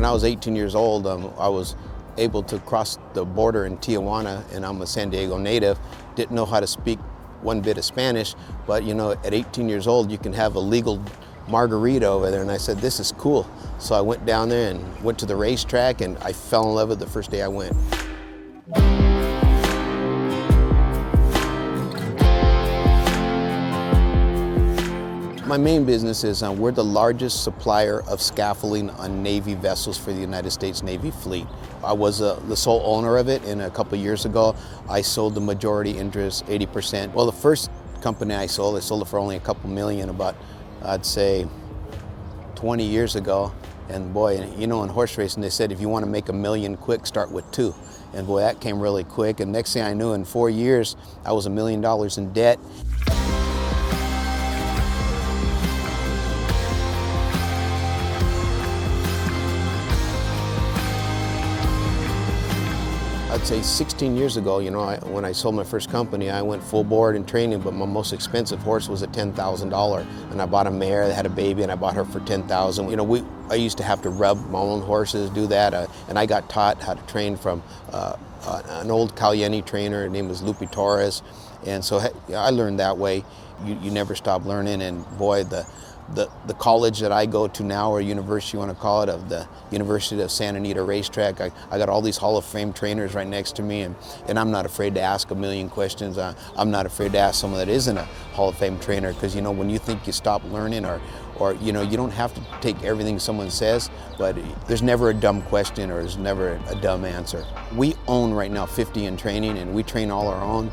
I was 18 years old, I was able to cross the border in Tijuana, and I'm a San Diego native. Didn't know how to speak one bit of Spanish, but you know, at 18 years old, you can have a legal margarita over there, and I said, this is cool. So I went down there and went to the racetrack, and I fell in love with it the first day I went. My main business is we're the largest supplier of scaffolding on Navy vessels for the United States Navy fleet. I was the sole owner of it, and a couple years ago I sold the majority interest, 80%. Well, the first company I sold it for only a couple million, about I'd say 20 years ago. And boy, you know, in horse racing they said if you want to make $1 million quick, start with 2. And boy, that came really quick, and next thing I knew, in 4 years I was $1 million in debt. I'd say 16 years ago, you know, when I sold my first company, I went full board in training, but my most expensive horse was a $10,000. And I bought a mare that had a baby, and I bought her for $10,000. You know, I used to have to rub my own horses, do that, and I got taught how to train from an old Caliente trainer. Her name was Lupe Torres. And so I learned that way. You never stop learning, and boy, the college that I go to now, or university you want to call it, of the University of Santa Anita Racetrack, I got all these Hall of Fame trainers right next to me, and I'm not afraid to ask 1 million questions. I'm not afraid to ask someone that isn't a Hall of Fame trainer, because you know, when you think you stop learning, or you know, you don't have to take everything someone says, but there's never a dumb question, or there's never a dumb answer. We own right now 50 in training, and we train all our own.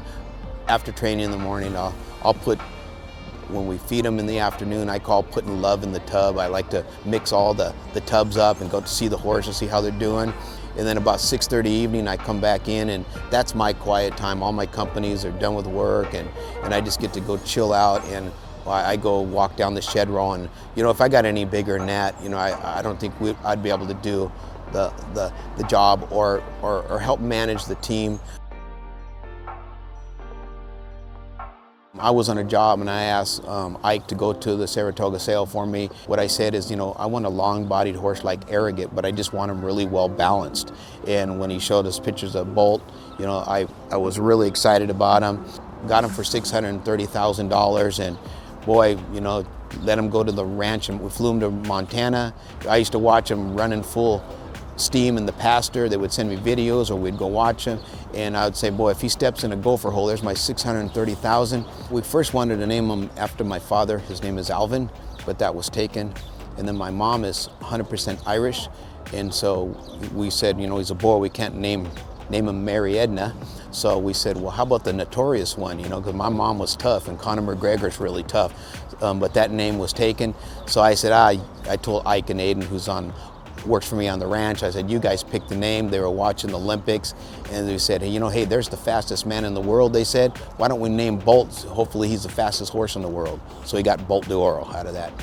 After training in the morning, I'll put, when we feed them in the afternoon, I call putting love in the tub. I like to mix all the tubs up and go to see the horse and see how they're doing. And then about 6:30 evening, I come back in, and that's my quiet time. All my companies are done with work, and I just get to go chill out, and I go walk down the shed row. And you know, if I got any bigger than that, you know, I don't think I'd be able to do the job or help manage the team. I was on a job, and I asked Ike to go to the Saratoga sale for me. What I said is, you know, I want a long-bodied horse like Arrogant, but I just want him really well balanced. And when he showed us pictures of Bolt, you know, I was really excited about him. Got him for $630,000, and boy, you know, let him go to the ranch, and we flew him to Montana. I used to watch him running full steam in the pasture. They would send me videos, or we'd go watch him, and I would say, boy, if he steps in a gopher hole, there's my $630,000. We first wanted to name him after my father. His name is Alvin, but that was taken. And then my mom is 100% Irish, and so we said, you know, he's a boy, we can't name him Mary Edna. So we said, well, how about the Notorious one, you know, because my mom was tough, and Conor McGregor's really tough, but that name was taken. So I said, I told Ike and Aiden, who's works for me on the ranch, I said, you guys pick the name. They were watching the Olympics, and they said, hey, you know, hey, there's the fastest man in the world. They said, why don't we name Bolt? Hopefully he's the fastest horse in the world. So he got Bolt d'Oro out of that.